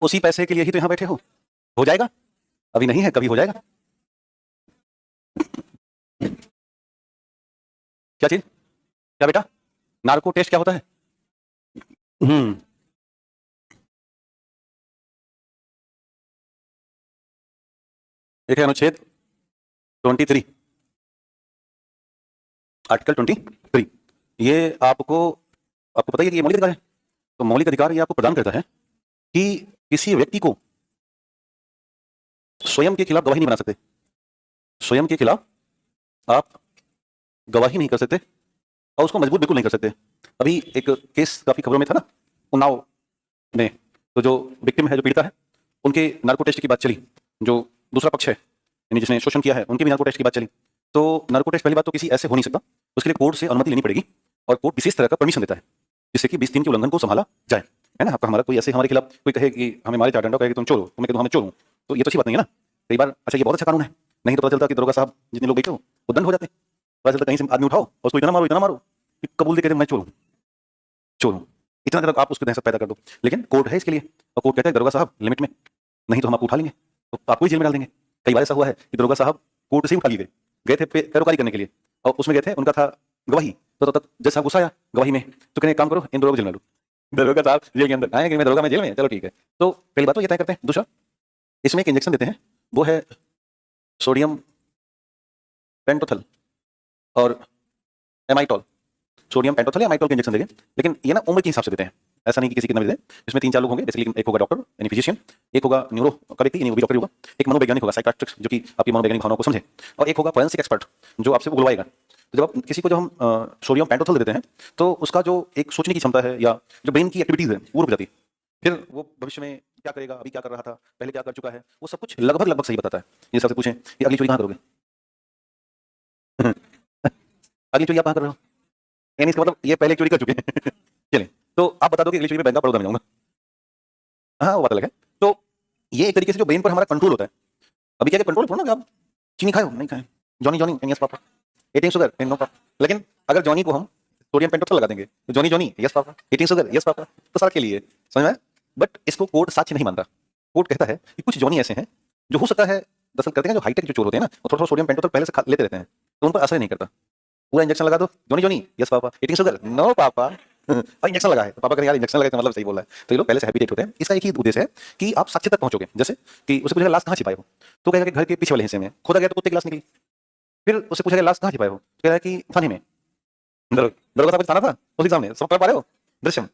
उसी पैसे के लिए ही तो यहाँ बैठे हो जाएगा? अभी नहीं है, कभी हो जाएगा। क्या चीज? क्या बेटा? नार्को टेस्ट क्या होता है? एक है अनुच्छेद 23, आर्टिकल 23। ये आपको आपको पता ही है कि ये मौलिक अधिकार है। तो मौलिक अधिकार ये आपको प्रदान करता है कि किसी व्यक्ति को स्वयं के खिलाफ गवाही नहीं बना सकते। स्वयं के खिलाफ आप गवाही नहीं कर सकते और उसको मजबूर बिल्कुल नहीं कर सकते। अभी एक केस काफी खबरों में था ना, उन्नाव में। तो जो विक्टिम है, जो पीड़िता है, उनके नार्को टेस्ट की बात चली। जो दूसरा पक्ष है, यानी जिसने शोषण किया है, उनके भी नार्को टेस्ट की बात चली। तो नार्को टेस्ट पहली बात तो किसी ऐसे हो नहीं सकता, उसके लिए कोर्ट से अनुमति लेनी पड़ेगी और कोर्ट विशेष तरह का परमिशन देता है जिससे कि 20 दिन के उल्लंघन को संभाला जाए, है ना। आपका हमारा कोई ऐसे हमारे खिलाफ कोई कहे कि हमें मारे 4 डंडा, कहे कि तुम चोरो, तो मैं कहूँ हमें चोरूं, तो ये तो अच्छी बात नहीं है ना। कई बार अच्छा ये बहुत अच्छा कानून है, नहीं तो पता चलता कि दरोगा साहब जितने लोग बैठे हो वो दंड हो जाते। पता चलता कहीं से आदमी उठाओ और उसको इतना मारो कि कबूल दे के मैं चोरूं चोरूं, इतना तक आप उसको दहशत पैदा कर दो। लेकिन कोर्ट है इसके लिए, और कोर्ट कहता है दरोगा साहब लिमिट में, नहीं तो हम आपको उठा लेंगे, तो आपको ही जेल में डाल देंगे। कई बार ऐसा हुआ है कि दरोगा साहब कोर्ट से ही उठा लिए गए थे पैरोकारी करने के लिए, और उसमें गए थे, उनका था गवाही। तो तब तक जज साहब गुस्सा आया गवाही में, तो कहने काम करो, इन दरोगा को जेल में डालो। दरोगा साहब जेल के अंदर आएंगे, मैं दरोगा में जेल में, चलो ठीक है। तो पहली बात तो ये तय करते हैं। दूसरा, इसमें एक इंजेक्शन देते हैं, वो है सोडियम पेंटोथल और एमाइटॉल। सोडियम पेंटोथल या एमाइटॉल के इंजेक्शन देंगे, लेकिन ये ना उम्र के हिसाब से देते हैं, ऐसा नहीं कि किसी कितना भी दें। इसमें 3-4 लोग होंगे, बेसिकली एक होगा डॉक्टर यानी फिजिशियन, एक होगा न्यूरो का व्यक्ति यानी वो भी डॉक्टर होगा, एक मनोवैज्ञानिक होगा साइकियाट्रिस्ट जो कि आपकी मनोवैज्ञानिक भावनाओं को समझे, और एक होगा फोरेंसिक एक्सपर्ट जो आपसे उगलवाएगा। तो जब आप किसी को, जब हम सोडियम पेंटोथल देते हैं, तो उसका जो एक सोचने की क्षमता है या जो ब्रेन की एक्टिविटीज है वो रुक जाती है। फिर वो भविष्य में क्या करेगा, अभी क्या कर रहा था, पहले क्या कर चुका है, वो सब कुछ लगभग लगभग सही बताता है। ये सबसे पूछें कि अगली चोरी कहाँ करोगे अगली चोरी आप कहाँ कर रहे हो, यानी इसका मतलब ये पहले चोरी कर चुके हैं। चलिए, तो आप बता दो कि अगली चोरी में बैंक ऑफ बड़ौदा में जाऊंगा। हाँ, वो पता लगा। तो ये एक तरीके से जो ब्रेन पर हमारा कंट्रोल होता है। अभी क्या कंट्रोल थोड़ा ना कि आप चीनी खाए हो, नहीं खाए, Johnny Johnny yes papa, eating sugar no papa. लेकिन अगर जॉनी को हम सोडियम पेंटोथल लगा देंगे तो Johnny Johnny yes papa, eating sugar yes papa, तो सारा के लिए समझ में। बट इसको कोर्ट साक्ष्य नहीं मानता। कोर्ट कहता है कि कुछ जॉनी ऐसे हैं जो हो सकता है दरअसल करते हैं, जो हाईटेक जो चोर होते हैं ना, वो थोड़ा थोड़ा सोडियम पेंटोथल पहले से लेते रहते हैं, तो उन पर असर नहीं करता। पूरा इंजेक्शन लगा दो, Johnny Johnny yes papa, eating sugar no papa. और इंजेक्शन लगा है तो पापा करें यार इंजेक्शन लगाए तो मतलब सही बोल रहा है, तो ये लोग पहले से हैबिटेट होते हैं। इसका एक ही उद्देश्य है कि आप साक्ष्य तक पहुंचोगे। जैसे कि उसे पूछेगा लाश कहाँ छिपाए हो, तो कहेगा कि घर के पीछे वाले हिस्से में, खोदा गया तो कुत्ते की लाश निकली। फिर उससे पूछेगा लाश कहाँ छिपाए हो, तो कह रहा है कि थाने में, दरोगा साहब थाना था उसी सामने, सब कर पा रहे हो दृश्यम।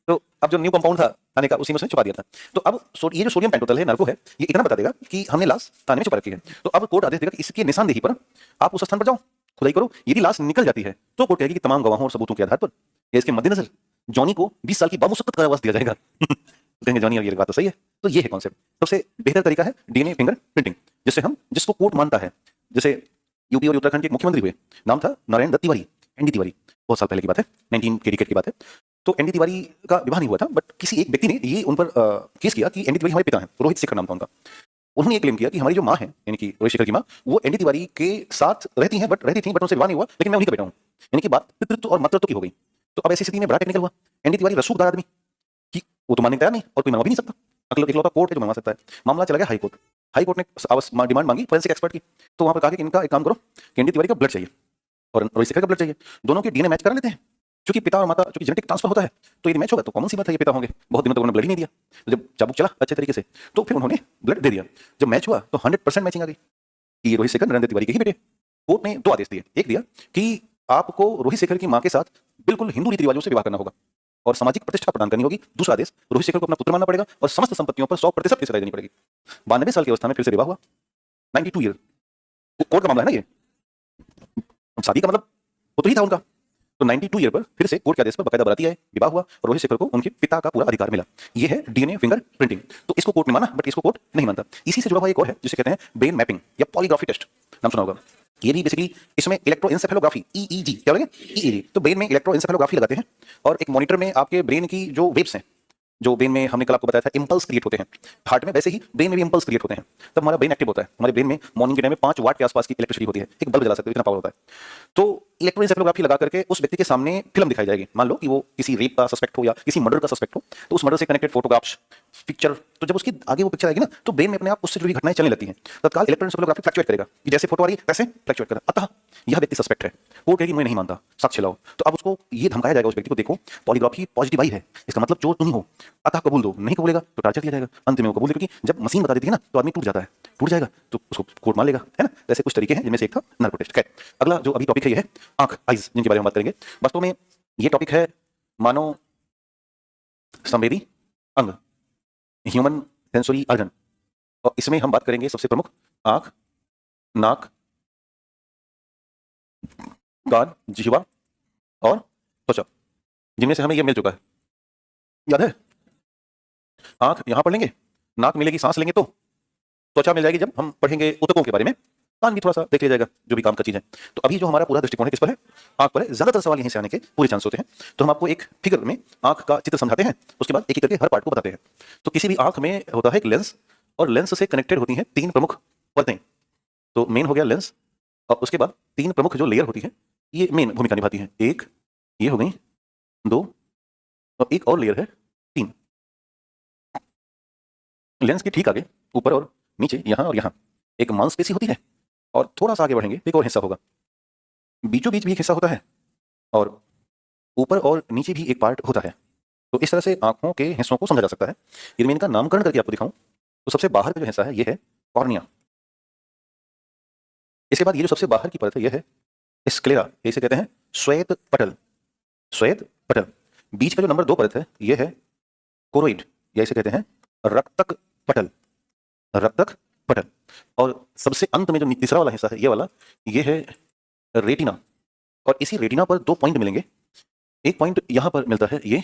तो अब जो न्यू कंपाउंड था थाने का, उसी में उसने छुपा दिया था। तो अब ये जो सोडियम पेंटोथल है, नार्को है, ये इतना बता देगा कि हमने लाश थाने में छुपा रखी है। तो अब कोर्ट आदेश देगा कि इसके निशानदेही पर आप उस स्थान पर जाओ, खुदाई करो। यदि लाश निकल जाती है तो कोर्ट कहेगी कि तमाम गवाहों और सबूतों के आधार पर या इसके मद्देनजर जॉनी को 20 साल की बामुश्किल कारावास दिया जाएगा। कहेंगे जॉनी ये बात तो सही है। तो ये है कॉन्सेप्ट। सबसे बेहतर तरीका है डीएनए फिंगर प्रिंटिंग, जिससे हम, जिसको कोर्ट मानता है, जैसे यूपी और उत्तराखंड के मुख्यमंत्री हुए, नाम था नारायण दत्त तिवारी, एनडी तिवारी, बहुत साल पहले की बात है, 19 के डिकेड की बात है। तो एनडी तिवारी का विवाह नहीं हुआ था, बट किसी एक व्यक्ति ने ये उन पर केस किया कि एनडी तिवारी हमारे पिता हैं, रोहित शेखर नाम था उनका। उन्होंने ये क्लेम किया कि हमारी जो माँ है, यानी कि रोहित शेखर की माँ, वो एनडी तिवारी के साथ रहती हैं, बट उनसे विवाह नहीं हुआ, लेकिन मैं उन्हीं का बेटा हूँ। यानी कि बात पितृत्व और मातृत्व की हो गई। तो अब ऐसी स्थिति में बड़ा टेक्निकल हुआ। एनडी तिवारी रसूखदार आदमी कि वो तो मानने तैयार नहीं और कोई मनवा भी नहीं सकता, इकलौता कोर्ट है जो मनवा सकता है। मामला चला गया हाई कोर्ट। हाई कोर्ट ने डिमांड मांगी फोरेंसिक एक्सपर्ट की। तो वहां पर कहा कि इनका एक काम करो, एनडी तिवारी का ब्लड चाहिए और रोहित शेखर का ब्लड चाहिए, दोनों के डीएनए मैच करा लेते हैं। क्योंकि पिता और माता, क्योंकि जेनेटिक ट्रांसफर होता है, तो यदि मैच होगा तो कॉमन सी बात है ये पिता होंगे। बहुत दिनों तक उन्होंने ब्लड ही नहीं दिया, तो जब चाबुक चला अच्छे तरीके से तो फिर उन्होंने ब्लड दे दिया। जब मैच हुआ तो 100% मैचिंग आ गई कि रोहित शेखर नरेंद्र तिवारी के ही बेटे। कोर्ट ने 2 आदेश दिए। एक दिया कि आपको रोहित शेखर की मां के साथ बिल्कुल हिंदू रीति रिवाजों से विवाह करना होगा और सामाजिक प्रतिष्ठा प्रदान करनी होगी। दूसरा आदेश, रोहित शेखर को अपना पुत्र मानना पड़ेगा और समस्त संपत्तियों पर 100% हिस्सेदारी देनी पड़ेगी। 92 साल की अवस्था में फिर से विवाह हुआ, 92 ईयर। कोर्ट का मामला है ना ये, शादी का मतलब वो तो ही था उनका। तो 92 ईयर पर फिर से कोर्ट के आदेश पर बकायदा बराती आए, विवाह हुआ और रोहित शेखर को उनके पिता का पूरा अधिकार मिला। ये है डीएनए फिंगर प्रिंटिंग। तो इसको कोर्ट ने माना, बट इसको कोर्ट नहीं मानता। इसी से जुड़ा हुआ एक और है जिसे कहते हैं ब्रेन मैपिंग या पॉलीग्राफी टेस्ट, नाम सुना होगा। ये भी बेसिकली, इसमें इलेक्ट्रोएन्सेफेलोग्राफी, ईईजी, क्या बोलेंगे, ईईजी। तो ब्रेन में इलेक्ट्रोएन्सेफेलोग्राफी लगाते हैं और एक मॉनिटर में आपके ब्रेन की जो वेव्स हैं, जो ब्रेन में हमने कल आपको बताया था इंपल्स क्रिएट होते हैं, हार्ट में वैसे ही ब्रेन में भी इंपल्स क्रिएट होते हैं। तब हमारा ब्रेन एक्टिव होता है। हमारे ब्रेन में मॉर्निंग के टाइम में 5 वाट के आसपास की इलेक्ट्रिसिटी होती है, एक बल्ब जला सकते हो, इतना पावर होता है। तो इलेक्ट्रोएन्सेफेलोग्राफी लगा करके उस व्यक्ति के सामने फिल्म दिखाई जाएगी। मान लो कि वो किसी रेप का सस्पेक्ट हो या किसी मर्डर का सस्पेक्ट हो, तो उस मर्डर से कनेक्टेड फोटोग्राफ्स, पिक्चर, तो जब उसकी आगे वो पिक्चर आएगी ना, तो ब्रेन में अपने आप उससे जुड़ी घटनाएं चलने लगती हैं। तत्काल इलेक्ट्रोएन्सेफेलोग्राफी फ्लक्चुएट करेगा कि जैसे फोटो आ रही है वैसे फ्लक्चुएट करेगा। अतः यह व्यक्ति सस्पेक्ट है। कोर्ट कहेगी मैं नहीं मानता, साक्ष्य लाओ। तो अब उसको ये धमकाया जाएगा उस व्यक्ति को, देखो पॉलीग्राफी पॉजिटिव आई है, इसका मतलब चोर तुम ही हो, अतः कबूल दो। नहीं कबूलेगा तो टार्चर किया जाएगा। अंत में वो कबूल दे, क्योंकि जब मशीन बता देती है ना तो आदमी टूट जाता है, टूट जाएगा तो उसको कोर्ट मान लेगा, है ना। ऐसे कुछ तरीके हैं जिनमें से एक था नार्को टेस्ट। खैर, अगला जो अभी टॉपिक है ये है आंख, आइज, जिनके बारे में बात करेंगे। वास्तव में ये टॉपिक है मानव संवेदी अंग, ह्यूमन सेंसरी ऑर्गन, और इसमें हम बात करेंगे सबसे प्रमुख आंख, नाक, कान, जिह्वा और त्वचा, जिनमें से हमें यह मिल चुका है, याद है। आंख यहां पढ़ लेंगे, नाक मिलेगी सांस लेंगे तो, त्वचा मिल जाएगी जब हम पढ़ेंगे ऊतकों के बारे में, कान भी थोड़ा सा देख लिया जाएगा जो भी काम का चीज है। तो अभी जो हमारा पूरा दृष्टिकोण है किस पर है, आंख पर है। ज्यादातर सवाल यहीं से आने के पूरे चांस होते हैं। तो हम आपको एक फिगर में आंख का चित्र समझाते हैं, उसके बाद एक एक करके हर पार्ट को बताते हैं। तो किसी भी आंख में होता है एक लेंस, और लेंस से कनेक्टेड होती हैं तीन प्रमुख परतें। तो मेन हो गया लेंस, और उसके बाद तीन प्रमुख जो लेयर होती है ये मेन भूमिका निभाती है। एक ये हो गई, दो, और एक और लेयर है तीन। लेंस के ठीक आगे ऊपर और नीचे, यहां और यहां एक मांसपेशी होती है, और थोड़ा सा आगे बढ़ेंगे एक और हिस्सा होगा, बीचों बीच भी एक हिस्सा होता है, और ऊपर और नीचे भी एक पार्ट होता है। तो इस तरह से आंखों के हिस्सों को समझा जा सकता है। यदि मैं इनका नामकरण करके आपको दिखाऊं तो सबसे बाहर का जो हिस्सा है ये है कॉर्निया। इसके बाद ये जो सबसे बाहर की परत है ये है स्क्लेरा, इसे कहते हैं श्वेत पटल, श्वेत पटल। बीच का जो नंबर 2 परत है ये है कोरोइड, या इसे कहते हैं रक्तक पटल, रक्तक पटल। और सबसे अंत में जो तीसरा वाला हिस्सा है ये वाला, ये है रेटिना। और इसी रेटिना पर 2 पॉइंट मिलेंगे, एक पॉइंट यहां पर मिलता है ये,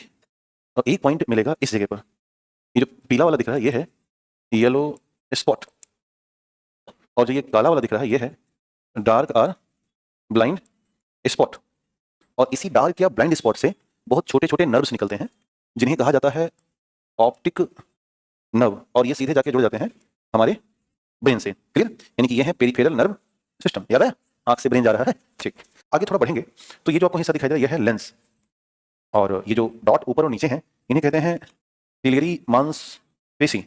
और एक पॉइंट मिलेगा इस जगह पर। ये जो पीला वाला दिख रहा है ये है येलो स्पॉट, और जो ये काला वाला दिख रहा है ये है डार्क आर ब्लाइंड स्पॉट। और इसी डार्क या ब्लाइंड स्पॉट से बहुत छोटे छोटे नर्व्स निकलते हैं, जिन्हें कहा जाता है ऑप्टिक नर्व, और ये सीधे जाके जुड़ जाते हैं हमारे ब्रेन से। क्लियर? यानी कि ये है पेरिफेरल नर्व सिस्टम। याद है, आंख से ब्रेन जा रहा है। ठीक, आगे थोड़ा बढ़ेंगे तो ये जो आपको हिस्सा दिखाई दे रहा है यह है लेंस, और ये जो डॉट ऊपर और नीचे हैं इन्हें कहते हैं सिलियरी मांसपेशी,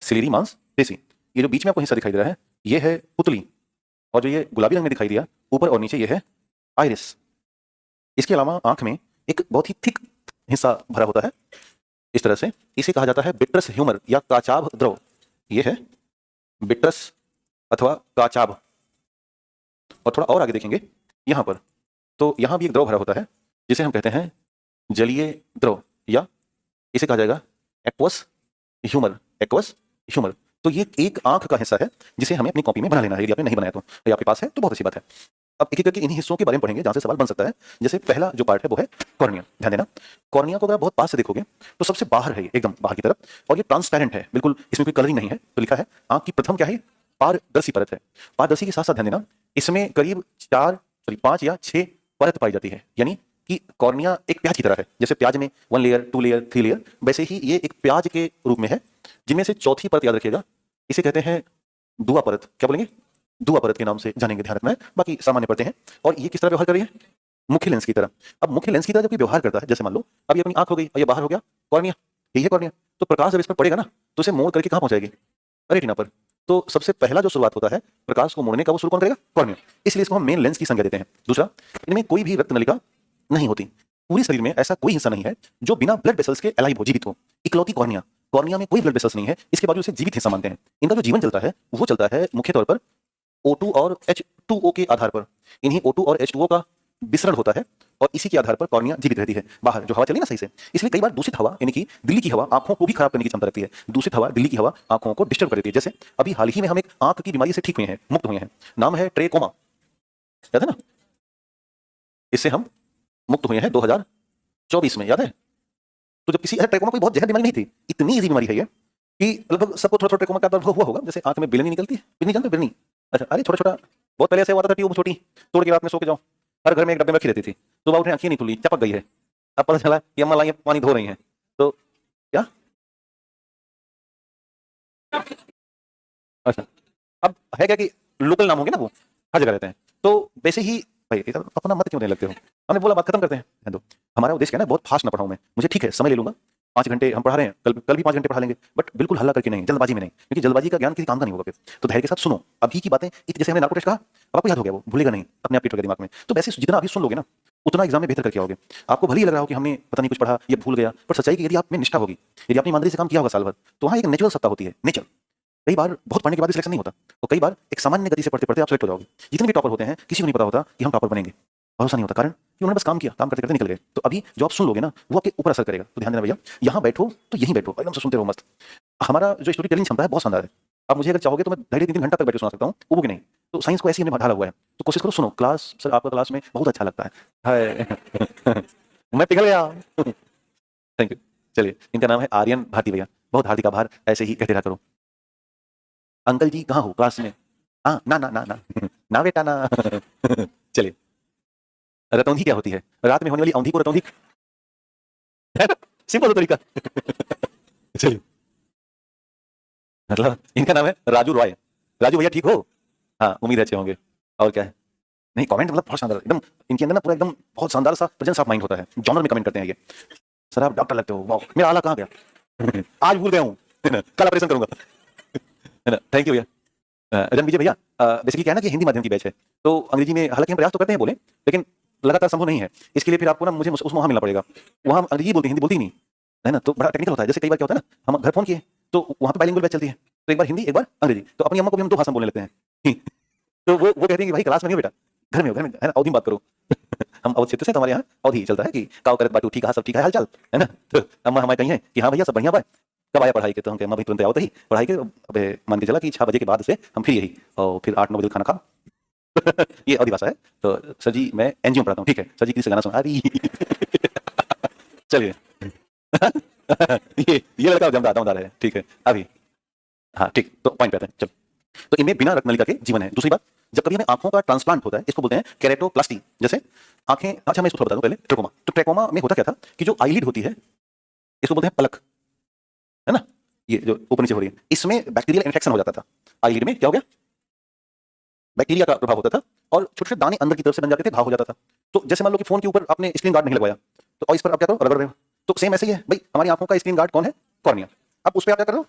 सिलियरी मांसपेशी। ये जो बीच में आपको हिस्सा दिखाई दे रहा है ये है पुतली, और जो ये गुलाबी रंग में दिखाई दिया ऊपर और नीचे ये है आइरिस। इसके अलावा आंख में एक बहुत ही थिक हिस्सा भरा होता है इस तरह से, इसे कहा जाता है बिट्रस ह्यूमर या काचाभ द्रव। ये है बिट्रस अथवा काचाभ। और थोड़ा और आगे देखेंगे यहां पर, तो यहां भी एक द्रव भरा होता है जिसे हम कहते हैं जलीय द्रव, या इसे कहा जाएगा एक्वस ह्यूमर, एक्वस ह्यूमर। तो ये एक आंख का हिस्सा है जिसे हमें अपनी कॉपी में बना लेना है। यदि आपने नहीं बनाया तो, या आपके पास है तो बहुत अच्छी बात है। अब एक एक करके इन्हीं हिस्सों के बारे में पढ़ेंगे जहां से सवाल बन सकता है। जैसे पहला जो पार्ट है वो है कॉर्निया। ध्यान देना, कॉर्निया को अगर आप बहुत पास से देखोगे तो सबसे बाहर है ये, एकदम बाहर की तरफ, और ये ट्रांसपेरेंट है बिल्कुल, इसमें कोई कलरिंग नहीं है। तो लिखा है आंख की प्रथम क्या है, पारदर्शी परत है। पारदर्शी के साथ साथ ध्यान देना, इसमें करीब 5 या 6 परत पाई जाती है। यानी कि कॉर्निया एक प्याज की तरह है। जैसे प्याज में 1 लेयर, 2 लेयर, 3 लेयर, वैसे ही ये एक प्याज के रूप में है, जिनमें से चौथी परत याद रखिएगा, इसे कहते हैं दुआ परत। क्या बोलेंगे? दुआ परत के नाम से जानेंगे, ध्यान रखना है। बाकी सामान्य परतें हैं। और ये किस तरह व्यवहार कर रही है? मुख्य लेंस की तरह। अब मुख्य लेंस की तरह जब ये व्यवहार करता है, जैसे मान लो अब ये अपनी आंख हो गई और ये बाहर हो गया कॉर्निया, यही है कॉर्निया। तो प्रकाश जब इस पर पड़ेगा ना तो इसे मोड़ करके कहां पहुंचाएगी? रेटिना पर। तो सबसे पहला जो शुरुआत होता है प्रकाश को मोड़ने का, वो शुरू कौन करेगा? कॉर्निया। इसलिए इसको हम मेन लेंस की संज्ञा देते हैं। दूसरा, इनमें कोई भी रक्त नलिका नहीं होती। पूरे शरीर में ऐसा कोई हिस्सा नहीं है जो बिना ब्लड वेसल्स के अलाइव हो, जीवित हो। इकलौती कॉर्निया, कॉर्निया में कोई ब्लड वेसल्स नहीं है, इसके बावजूद इसे जीवित हिस्सा मानते हैं। इनका जो जीवन चलता है वो चलता है मुख्य तौर पर O2 और H2O के आधार पर। इन्हीं O2 और H2O का विसरण होता है, और इसी के आधार पर कॉर्निया जीवित रहती है। बाहर जो हवा चली ना सही से, इसलिए कई बार दूषित हवा, यानी कि दिल्ली की हवा, आंखों को भी खराब करने की क्षमता रखती है। दूषित हवा, दिल्ली की हवा आंखों को डिस्टर्ब कर देती है। जैसे अभी हाल ही में हम एक आंख की बीमारी से ठीक हुए हैं, मुक्त हुए हैं, नाम है ट्रेकोमा। याद है ना? इससे हम मुक्त हुए हैं 2024 में, याद है? तो जब किसी ट्रेकोमा कोई बहुत जहर बीमारी नहीं थी, इतनी ईजी बीमारी है ये कि लगभग सबको थोड़ा थोड़ा ट्रेकोमा का दर्द हुआ होगा। जैसे आंख में बिरनी निकलती है, बिरनी जानते हो? बिरनी, अच्छा, अरे छोटा छोटा, बहुत पहले ऐसे हुआ था, ट्यूब छोटी तोड़ के रात में सो के जाओ, हर घर में एक डब्बे में रखी रहती थी। सुबह उठे आंखें नहीं खुली, चपक गई है। अब पता चला कि अम्मा लाई पानी धो रही हैं, तो क्या, अच्छा, अब है क्या कि लोकल नाम होंगे ना, वो हर जगह रहते हैं। तो वैसे ही भाई इधर अपना मत क्यों देने लगते हो? हमने बोला बात खत्म करते हैं। तो हमारा उद्देश्य क्या है ना, बहुत फास्ट ना पढ़ाऊं मैं, मुझे ठीक है समय ले लूंगा, 5 घंटे हम पढ़ा रहे हैं, कल भी 5 घंटे पढ़ा लेंगे, बट बिल्कुल हल्ला करके नहीं, जल्दबाजी में नहीं, क्योंकि जल्दबाजी का ज्ञान किसी काम का नहीं होगा फिर। तो धैर्य के साथ सुनो अभी की बातें, जैसे हमने नार्को टेस्ट कहा, अब आपको याद हो गया, वो भूलेगा नहीं, अपने आप फिट हो गया दिमाग में। तो वैसे जितना अभी सुन लोगे ना, उतना एग्जाम में बेहतर करके आओगे। आपको भले ही लग रहा हो कि हमने पता नहीं कुछ पढ़ा, ये भूल गया, पर सच्चाई की यदि आप में निष्ठा होगी, यदि आपने ईमानदारी से काम किया होगा साल भर, तो वहाँ एक नेचुरल सत्ता होती है, नेचर। कई बार बहुत पढ़ने के बाद भी सिलेक्शन नहीं होता, और कई बार एक सामान्य गति से पढ़ते पढ़ते आप सेलेक्ट हो जाओगे। जितने भी टॉपर होते हैं, किसी को नहीं पता होता कि हम टॉपर बनेंगे, भरोसा नहीं होता, कारण कि उन्होंने बस काम किया, काम करते करते निकल गए। तो अभी जो आप सुन लोगे ना, वो आपके ऊपर असर करेगा। तो ध्यान देना भैया, यहाँ बैठो तो यहीं बैठो, एकदम से सुनते रहो मस्त। हमारा जो स्टोरी टेलिंग क्षमता है बहुत शानदार है। आप मुझे अगर चाहोगे तो मैं ढाई 3 घंटा तक बैठ के सुना सकता हूँ, वो भी नहीं। तो साइंस को ऐसे ही हमने ढाला हुआ है, तो कोशिश करो सुनो। क्लास सर आपका क्लास में बहुत अच्छा लगता है मैं पिघल गया थैंक यू। चलिए, इनका नाम है आर्यन भारती भैया, बहुत हार्दिक आभार, ऐसे ही कहते रहा करो। अंकल जी कहाँ हो क्लास में? हाँ ना ना ना ना ना बेटा ना चलिए, रतौंधी क्या होती है? रात में होने वाली औंधी को रतौंधी सिंपल तरीका चलिए, मतलब इनका नाम है राजू रॉय। राजू भैया ठीक हो? हाँ उम्मीद है अच्छे होंगे। और क्या है, नहीं कमेंट मतलब बहुत शानदार एकदम, इनके अंदर ना पूरा एकदम बहुत शानदार सा प्रेजेंस ऑफ माइंड होता है, जॉनर में कमेंट करते हैं ये। सर आप डॉक्टर लगते हो, वाह मेरा आला कहाँ गया आज भूल गया हूँ कल ऑपरेशन करूंगा है ना। थैंक यू भैया। रन विजय भैया, बेसिकली क्या है ना कि हिंदी माध्यम की बैच है, तो अंग्रेजी में हालांकि हम प्रयास तो करते हैं बोले, लेकिन लगातार संभव नहीं है। इसके लिए फिर आपको ना मुझे उस वहाँ मिलना पड़ेगा, वहाँ अंग्रेजी बोलती हिंदी बोलती नहीं है ना, तो बड़ा टेक्निकल होता है। जैसे कई बार क्या होता है ना, हम घर फोन किए तो वहाँ पे बाइलिंगुअल बैच चलती है, तो एक बार हिंदी एक बार अंग्रेजी, तो अपनी अम्मा को भी हम 2 भाषा बोलने लगते हैं तो वो कहते हैं कि भाई क्लास में नहीं हो बेटा, घर में हो, घर में है ना, अवधि में बात करो हम अवध क्षेत्र से, तो हमारे यहाँ अवधि चलता है कि काव करत बाटू ठीक है, सब ठीक है, हाल चाल है ना। तो अम्मा हमारे कही है कि हाँ भैया सब बढ़िया बा, कब आया पढ़ाई के? तो हम कहे अम्मा भाई तुरंत आओ, ही पढ़ाई के अबे मान के चला कि 6 बजे के बाद से हम फिर यही, और फिर 8-9 बजे खाना खा ये अवधि भाषा है। तो सर जी मैं एनजीओ पढ़ाता हूँ, ठीक है सर जी किसी से गाना सुना अरे चलिए ये लड़का दमदार है, ठीक है अभी, हाँ ठीक, तो पॉइंट पे आते हैं। चलो, तो इनमें बिना रक्तनलिका के जीवन है। दूसरी बात, जब कभी हमें आंखों का ट्रांसप्लांट होता है, इसको बोलते हैं केरेटोप्लास्टी। जैसे आंखें, अच्छा मैं इसको बता दूं पहले, ट्रेकोमा। तो ट्रेकोमा में होता क्या था कि जो आईलिड होती है, इसको बोलते हैं पलक, है ना, ये जो ऊपर नीचे हो रही है, इसमें बैक्टीरियल इन्फेक्शन हो जाता था। आईलिड में क्या हो गया, बैक्टीरिया का प्रभाव होता था, और छोटे छोटे दाने अंदर की तरफ से बन जाते थे, घाव हो जाता था। तो जैसे मान लो कि फोन के ऊपर आपने स्क्रीन गार्ड नहीं लगवाया, तो और इस पर आप क्या करो, रगड़ रहे हो। तो सेम ऐसे ही है भाई, हमारी आंखों का स्क्रीन गार्ड कौन है? कॉर्निया। अब उस पर आप क्या कर रहे हो,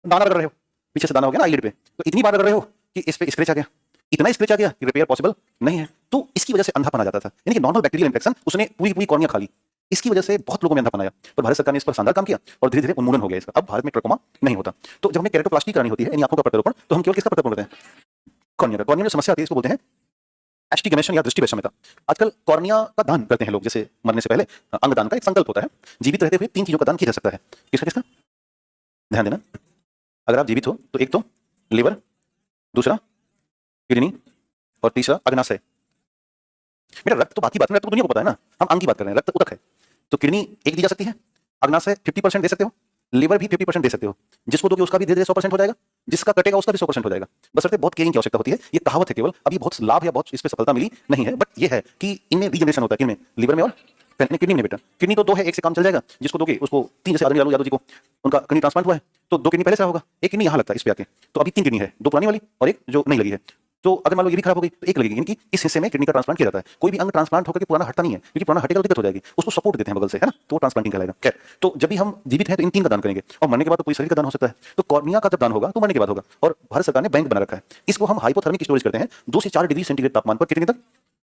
दाना रगड़ रहे हो, पीछे से दाना हो गया ना आईलिड पे, तो इतनी बार रगड़ रहे हो कि इस पे स्क्रैच आ गया, इतना स्क्रैच आ गया कि रिपेयर पॉसिबल नहीं है। तो इसकी वजह से अंधापन आ जाता था, यानी कि नॉर्मल बैक्टीरियल इन्फेक्शन उसने पूरी पूरी कॉर्निया खा ली, इसकी वजह से बहुत लोगों में अंधापन आया। पर भारत सरकार ने इस पर शानदार काम किया और धीरे धीरे उन्मूलन हो गया इसका, अब भारत में ट्रेकोमा नहीं होता। तो जब हमें केरेटोप्लास्टी करानी होती है यानी आंखों का प्रत्यारोपण, तो हम केवल किसका प्रत्यारोपण करते हैं? कॉर्निया का। कॉर्निया में समस्या आती है, इसको बोलते हैं एस्टिगमेशन या दृष्टि वैषम्यता। आजकल कॉर्निया का दान करते हैं लोग, जैसे मरने से पहले अंग दान का एक संकल्प होता है। जीवित रहते हुए 3 चीजों का दान किया जा सकता है। किसका किसका ध्यान देना, अगर आप जीवित हो तो एक तो लिवर, दूसरा किडनी, और तीसरा अग्नाशय। बेटा रक्त तो बाकी बात है, रक्त तो दुनिया को पता है ना, हम अंग की बात कर रहे हैं, रक्त उतक है। तो किडनी एक दी जा सकती है, अग्नाशय 50% दे सकते हो, लिवर भी 50% दे सकते हो। जिसको दोगे उसका भी धीरे धीरे 100% हो जाएगा, जिसका कटेगा उसका भी 100% हो जाएगा। बसरते बहुत केयरिंग की आवश्यकता होती है। ये कहावत है केवल, अभी बहुत लाभ या बहुत इस पे सफलता मिली नहीं है, बट ये है कि इनमें रीजनरेशन होता है, किनमें, लिवर में और किडनी में। बेटा किडनी तो 2 है, एक से काम चल जाएगा, जिसको दोगे उसको 3, जैसे आदमी लालू यादव जी को उनका किडनी ट्रांसप्लांट हुआ है, तो 2 किडनी पहले से होगा, एक किडनी यहाँ लगता है इस पे आके, तो अभी 3 किडनी है, 2 पुरानी वाली और एक जो नहीं लगी है। तो अगर मान लो ये भी खराब हो गई तो एक लगेगी, इनकी इस हिस्से में किडनी का ट्रांसप्लांट किया जाता है। कोई भी अंग ट्रांसप्लांट होकर के पुराना हटता नहीं है, क्योंकि पुराना हटेगा तो दिक्कत हो जाएगी, उसको सपोर्ट देते हैं बगल से, है ना, तो वो ट्रांसप्लांटिंग कहलाएगा। खैर, तो जब भी हम जीवित हैं तो इन 3 का दान करेंगे, और मरने के बाद तो पूरी शरीर का दान हो सकता है। तो कॉर्निया का जब दान होगा तो मरने के बाद होगा, और भारत सरकार ने बैंक बना रखा है, इसको हम हाइपोथर्मिक स्टोरेज करते हैं 2 से 4 डिग्री सेंटीग्रेड तापमान पर कितने तक,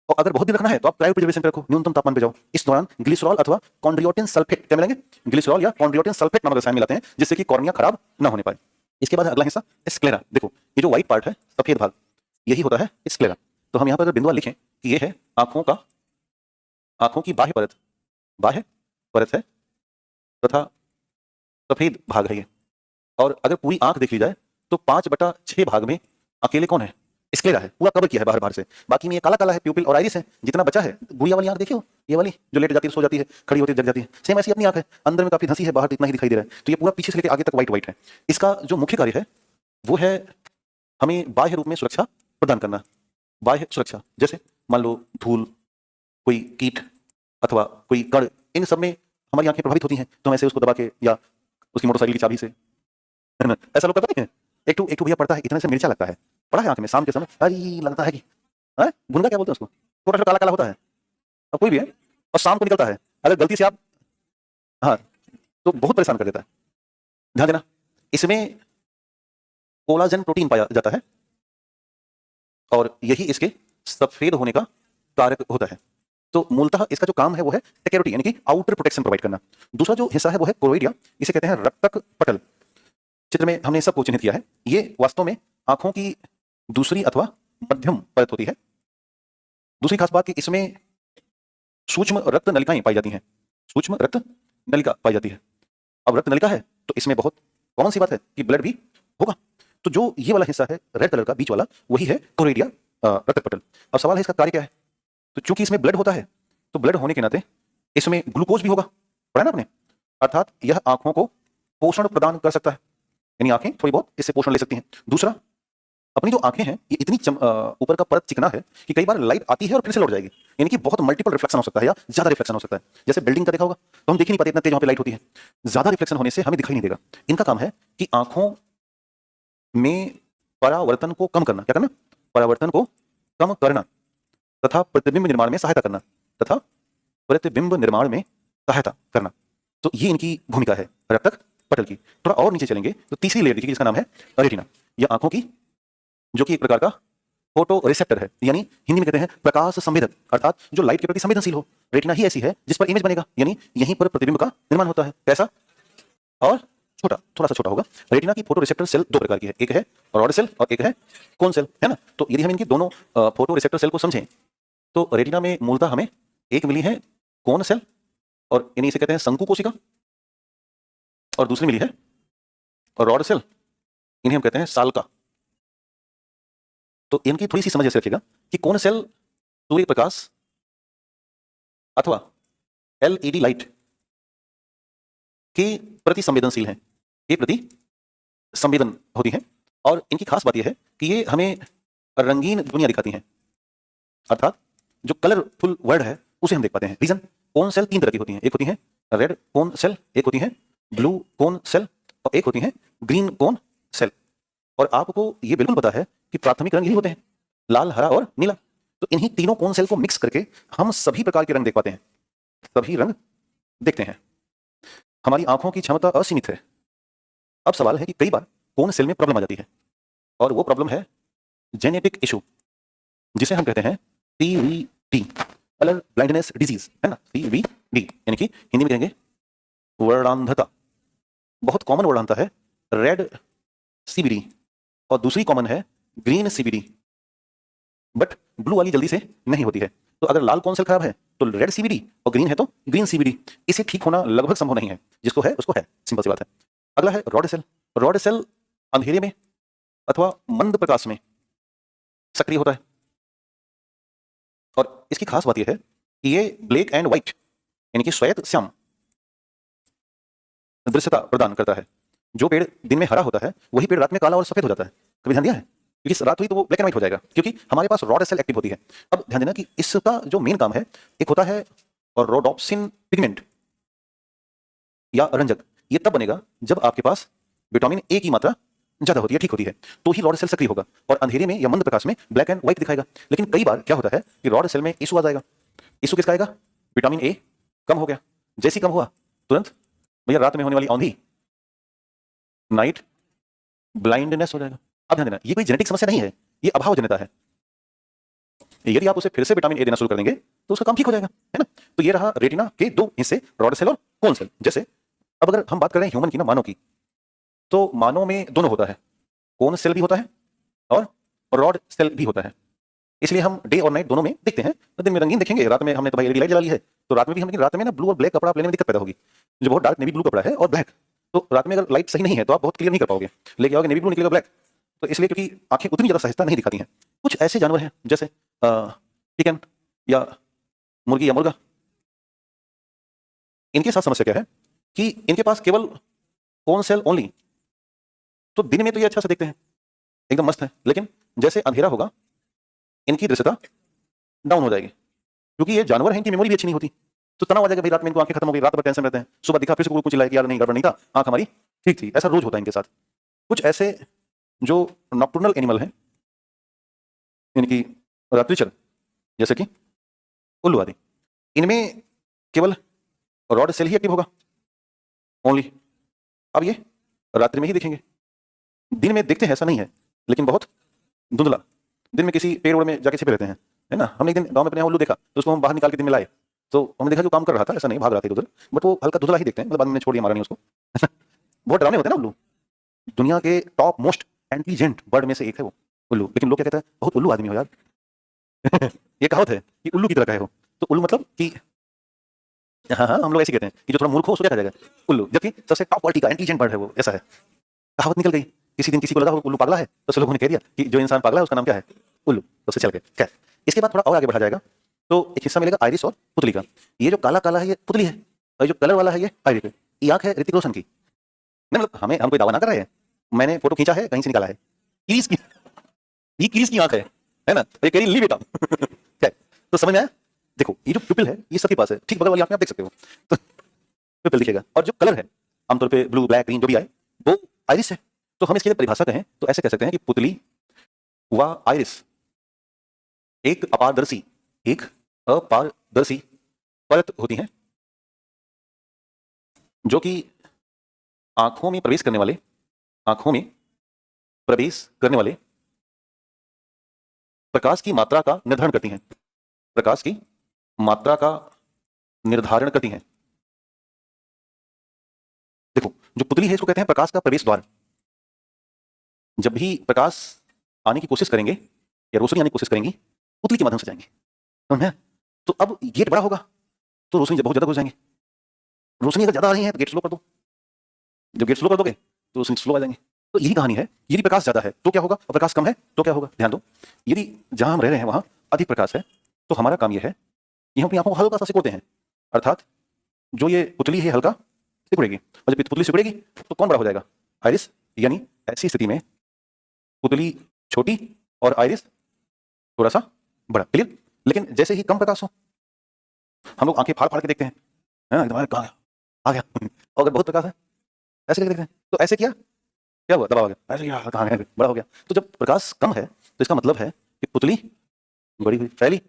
और अगर बहुत दिन रखना है तो आप क्रायो प्रिजर्वेशन रखो, न्यूनतम तापमान पे जाओ। इस दौरान ग्लिसरॉल अथवा कॉन्ड्रियोटिन सल्फेट क्या मिलेंगे, ग्लिसरॉल या कॉन्ड्रियोटिन सल्फेट नामक रसायन मिलाते हैं, जिससे कि कॉर्निया खराब ना होने पाए। इसके बाद अगला हिस्सा स्क्लेरा। देखो ये जो व्हाइट पार्ट है, सफेद भाग, यही होता है स्क्लेरा। तो हम यहाँ पर अगर बिंदुआ लिखें कि ये है आंखों की बाह्य परत है तथा सफेद भाग है ये, और अगर पूरी आंख देख ली जाए तो 5/6 भाग में अकेले कौन है, स्क्लेरा है, पूरा कवर किया है बाहर से। बाकी में ये काला काला है, प्यूपिल और आइरिस है। जितना बचा है, गुड़िया वाली आंख देखियो, ये वाली जो लेट जाती है, सो जाती है, खड़ी होती है, जग जाती है, सेम ऐसी अपनी आंख है, अंदर में काफी धंसी है, बाहर तो इतना ही दिखाई दे रहा है। तो ये पूरा पीछे से लेकर आगे तक व्हाइट है। इसका जो मुख्य कार्य है वो है हमें बाह्य रूप में सुरक्षा प्रदान करना। बाह्य सुरक्षा जैसे मान लो धूल, कोई कीट अथवा कोई कण, इन सब में हमारी आंखें प्रभावित होती हैं, तो हम ऐसे उसको दबा के या उसकी मोटरसाइकिल की चाबी से, है ना, ऐसा लोग करते हैं। एक टू भैया पड़ता है, इतना से मिर्चा लगता है, पड़ा है आंख में शाम के समय, अरे लगता है कि भुनगा क्या बोलते हैं उसको, छोटा छोटा काला काला होता है, अब कोई भी है, और शाम को निकलता है, अगर गलती से आप, हाँ, तो बहुत परेशान कर देता है। ध्यान देना, इसमें कोलाजन प्रोटीन पाया जाता है और यही इसके सफेद होने का कारक होता है। तो मूलतः इसका जो काम है वो है सिक्योरिटी, यानी कि आउटर प्रोटेक्शन प्रोवाइड करना। दूसरा जो हिस्सा है वो है कोरोइडिया, इसे कहते हैं रक्तक पटल। चित्र में हमने सबको चिन्हित किया है। ये वास्तव में आंखों की दूसरी अथवा मध्यम परत होती है। दूसरी खास बात कि इसमें सूक्ष्म रक्त नलिकाएं पाई जाती हैं, सूक्ष्म रक्त नलिका पाई जाती है। अब रक्त नलिका है तो इसमें बहुत कॉमन सी बात है कि ब्लड भी होगा। तो जो ये वाला हिस्सा है रेड कलर का बीच वाला, वही है कोरोइडिया रक्तक पटल। अब सवाल है इसका कार्य क्या है। तो चूंकि इसमें ब्लड होता है तो ब्लड होने के नाते इसमें ग्लूकोज भी होगा, पढ़ा ना आपने, अर्थात यह आंखों को पोषण प्रदान कर सकता है, यानी आंखें थोड़ी बहुत इससे पोषण ले सकती हैं। दूसरा, अपनी जो आंखें हैं ये इतनी ऊपर का परत चिकना है कि कई बार लाइट आती है और फिर से लौट जाएगी, यानी कि बहुत मल्टीपल रिफ्लेक्शन हो सकता है या ज्यादा रिफ्लेक्शन हो सकता है। जैसे बिल्डिंग का देखा होगा तो हम देख ही नहीं पाते, इतना तेज वहां पे लाइट होती है, ज्यादा रिफ्लेक्शन होने से हमें दिखाई नहीं देगा। इनका काम है कि आंखों में परावर्तन को कम करना, क्या करना, परावर्तन को कम करना तथा प्रतिबिंब निर्माण में सहायता करना, तथा प्रतिबिंब निर्माण में सहायता करना। तो ये इनकी भूमिका है रक्तक पटल की। थोड़ा और नीचे चलेंगे तो तीसरी लेयर देखिए जिसका नाम है रेटिना। यह आंखों की जो कि एक प्रकार का फोटो रिसेप्टर है, यानी हिंदी में कहते हैं प्रकाश संवेदक, अर्थात जो लाइट के प्रति संवेदनशील हो। रेटिना ही ऐसी है जिस पर इमेज बनेगा, यानी यहीं पर प्रतिबिंब का निर्माण होता है। कैसा, और छोटा, थोड़ा सा छोटा होगा। रेटिना की फोटो रिसेप्टर सेल दो प्रकार की है, एक है रॉड सेल और एक है कोन सेल, है ना। तो यदि हम इनकी दोनों फोटो रिसेप्टर सेल को समझें तो रेटिना में मूलतः हमें एक मिली है कोन सेल, और यानी इसे कहते हैं शंकु कोशिका, और दूसरी मिली है रॉड सेल, इन्हें हम कहते हैं साल्का। तो इनकी थोड़ी सी समझ ऐसे रखिएगा कि कोन सेल सूर्य प्रकाश अथवा एलईडी लाइट के प्रति संवेदनशील हैं, के प्रति संवेदन होती हैं, और इनकी खास बात यह है कि ये हमें रंगीन दुनिया दिखाती हैं, अर्थात जो कलरफुल वर्ड है उसे हम देख पाते हैं। रीजन, कोन सेल तीन तरह की होती हैं, एक होती है रेड कोन सेल, एक होती है ब्लू कोन सेल, और एक होती है ग्रीन कोन सेल। और आपको ये बिल्कुल पता है कि प्राथमिक रंग यही होते हैं, लाल, हरा और नीला। तो इन्हीं तीनों कोन सेल को मिक्स करके हम सभी प्रकार के रंग देख पाते हैं, सभी रंग देखते हैं। हमारी आंखों की क्षमता असीमित है। अब सवाल है कि कई बार कोन सेल में प्रॉब्लम आ जाती है, और वो प्रॉब्लम है जेनेटिक इशू, जिसे हम कहते हैं CVD, कलर ब्लाइंडनेस डिजीज, है ना, CVD, यानी कि हिंदी में कहेंगे वर्णांधता। बहुत कॉमन वर्णांधता है रेड CVD, और दूसरी कॉमन है ग्रीन CVD, बट ब्लू वाली जल्दी से नहीं होती है। तो अगर लाल कोन सेल खराब है तो रेड CVD, और ग्रीन है तो ग्रीन CVD। इसे ठीक होना लगभग संभव नहीं है, जिसको है उसको है, सिंपल सी बात है। अगला है रॉड सेल। रॉड सेल अंधेरे में अथवा मंद प्रकाश में सक्रिय होता है, और इसकी खास बात यह है कि ये ब्लैक एंड व्हाइट, यानी कि श्वेत श्याम दृश्यता प्रदान करता है। जो पेड़ दिन में हरा होता है वही पेड़ रात में काला और सफेद हो जाता है। कभी ध्यान दिया है, क्योंकि रात हुई तो वो ब्लैक एंड व्हाइट हो जाएगा, क्योंकि हमारे पास रॉड सेल एक्टिव होती है। अब ध्यान देना कि इसका जो मेन काम है, एक होता है रोडोप्सिन पिगमेंट या रंजक। ये तब बनेगा जब आपके पास विटामिन ए की मात्रा ज्यादा होती है, ठीक होती है, तो ही रॉड सेल सक्रिय होगा, और अंधेरे में या मंद प्रकाश में ब्लैक एंड व्हाइट दिखाएगा। लेकिन कई बार क्या होता है कि रॉड सेल में इशू आ जाएगा। इशू किसका आएगा, विटामिन ए कम हो गया, जैसे कम हुआ तुरंत भैया रात में होने वाली औंधी, नाइट ब्लाइंडनेस हो जाएगा। अब ध्यान देना, ये कोई जेनेटिक समस्या नहीं है, ये अभाव जनता है। यदि आप उसे फिर से विटामिन ए देना शुरू कर देंगे तो उसका काम ठीक हो जाएगा, है ना। तो ये रहा रेटिना के दो हिस्से, रॉड सेल और कोन सेल। जैसे अब अगर हम बात कर रहे हैं ह्यूमन की ना, मानव की, तो मानव में दोनों होता है, कोन सेल भी होता है और रॉड सेल भी होता है। इसलिए हम डे और नाइट दोनों में देखते हैं। तो दिन में रंगीन देखेंगे, रात में हमने तो भाई एलईडी लाइट जला ली है, तो रात में भी हम, लेकिन रात में ना ब्लू और ब्लैक कपड़ा लेने में दिक्कत पैदा होगी। जो बहुत डार्क नेवी ब्लू कपड़ा है और ब्लैक, तो रात में अगर लाइट सही नहीं है तो आप बहुत क्लियर नहीं कर पाओगे, लेके आओगे नेवी ब्लू निकलेगा ब्लैक। तो इसलिए क्योंकि आंखें उतनी ज्यादा सहजता नहीं दिखाती हैं। कुछ ऐसे जानवर हैं जैसे चिकन या मुर्गी या मुर्गा, इनके साथ समस्या क्या है कि इनके पास केवल कोन सेल ओनली। तो दिन में तो ये अच्छा से देखते हैं, एकदम मस्त है, लेकिन जैसे अंधेरा होगा इनकी दृश्यता डाउन हो जाएगी, क्योंकि ये जानवर हैं, इनकी मेमोरी भी अच्छी नहीं होती। तो तनाव आ जाएगा भाई, रात में इनको आंखें खत्म हो गई, रात भर टेंशन रहते हैं, सुबह दिखा फिर से कुछ चिल्लाए कि यार नहीं गड़बड़ नहीं था, आंख हमारी ठीक थी। ऐसा रोज होता है इनके साथ। कुछ ऐसे जो नॉक्टर्नल एनिमल हैं, इनकी रात्रिचर, जैसे कि उल्लू आदि, इनमें केवल रॉड सेल ही एक्टिव होगा ओनली। अब ये रात्रि में ही दिखेंगे, दिन में देखते हैं ऐसा नहीं है, लेकिन बहुत धुंधला। दिन में किसी पेड़ ओड़ में जाके छिपे रहते हैं, है ना। हमने एक दिन गांव में अपने यहाँ उल्लू देखा, तो उसको हम बाहर निकाल के दिन में लाए, तो हमने देखा जो काम कर रहा था ऐसा नहीं भाग रहा था उधर, बट वो हल्का धुंधला ही देखते हैं, मतलब बाद में छोड़ दिया, मारा नहीं उसको। बहुत डरावने होते हैं ना उल्लू। दुनिया के टॉप मोस्ट इंटेलिजेंट बर्ड में से एक है वो उल्लू, लेकिन लोग क्या कहते हैं, बहुत उल्लू आदमी हो यार। ये कहावत है कि उल्लू की तरह का है हो, तो उल्लू मतलब कि हाँ हाँ, हम लोग ऐसे कहते हैं कि जो थोड़ा मूर्ख हो सो क्या जाएगा उल्लू, जबकि सबसे टॉप क्वालिटी का इंटेलिजेंट बर्ड है वो, ऐसा है। कहावत निकल गई। किसी दिन किसी को लगा उल्लू पागला है, तो सब लोगों ने कह दिया कि जो इंसान पागला है उसका नाम क्या है, उल्लू, तो उससे चल गए। खैर, इसके बाद थोड़ा और आगे बढ़ा जाएगा तो एक हिस्सा मिलेगा आइरिस और पुतली का। ये जो काला काला है ये पुतली है, और जो कलर वाला है ये आइरिस है। ये आंख है ऋतिक रोशन की, नहीं मतलब हमें, हम कोई दावा ना कर रहे हैं, मैंने फोटो खींचा है कहीं से निकाला है, क्रीज की, ये क्रीज की आंख है ना, ये कह रही ली बेटा। खैर, तो समझ में आया। देखो ये जो पिपिल है ये सबके पास है, ठीक बगल वाली आंख में आप देख सकते हो, तो पिपिल दिखेगा, और जो कलर है आमतौर पे ब्लू ब्लैक ग्रीन जो भी आए वो आइरिस है। तो हम इसके लिए परिभाषा कहें तो ऐसे कह सकते हैं कि पुतली व आइरिस एक अपारदर्शी परत होती हैं, जो कि आंखों में प्रवेश करने वाले प्रकाश की मात्रा का निर्धारण करती हैं, प्रकाश की मात्रा का निर्धारण करती हैं। देखो जो पुतली है इसको कहते हैं प्रकाश का प्रवेश द्वार। जब भी प्रकाश आने की कोशिश करेंगे या रोशनी आने की कोशिश करेंगी, पुतली के माध्यम से जाएंगे, समझ में। तो अब गेट बड़ा होगा तो रोशनी जब बहुत ज्यादा घुस जाएंगे, रोशनी अगर ज्यादा आ रही है तो गेट स्लो कर दो, जब गेट स्लो कर दोगे तो रोशनी स्लो आ जाएंगे। तो यही कहानी है, यदि प्रकाश ज्यादा है तो क्या होगा और प्रकाश कम है तो क्या होगा। ध्यान दो, यदि जहां हम रह रहे हैं वहां अधिक प्रकाश है तो हमारा काम यह है कि हम अपनी आंखों को हल्का सा सिकुड़ते हैं, अर्थात जो ये पुतली है हल्का सिकुड़ेगी, और जब पुतली सिकुड़ेगी तो कौन बड़ा हो जाएगा, आइरिस। यानी ऐसी स्थिति में पुतली छोटी और आइरिस थोड़ा सा बड़ा, क्लियर। लेकिन जैसे ही कम प्रकाश हो हम लोग आंखें फाड़ फाड़ के देखते हैं, एकदम कहाँ आ गया। और अगर बहुत प्रकाश है ऐसे करके देखते हैं, तो ऐसे किया क्या हुआ, दबा हो गया, ऐसे किया कहाँ गया, बड़ा हो गया। तो जब प्रकाश कम है तो इसका मतलब है कि पुतली बड़ी हुई, फैली,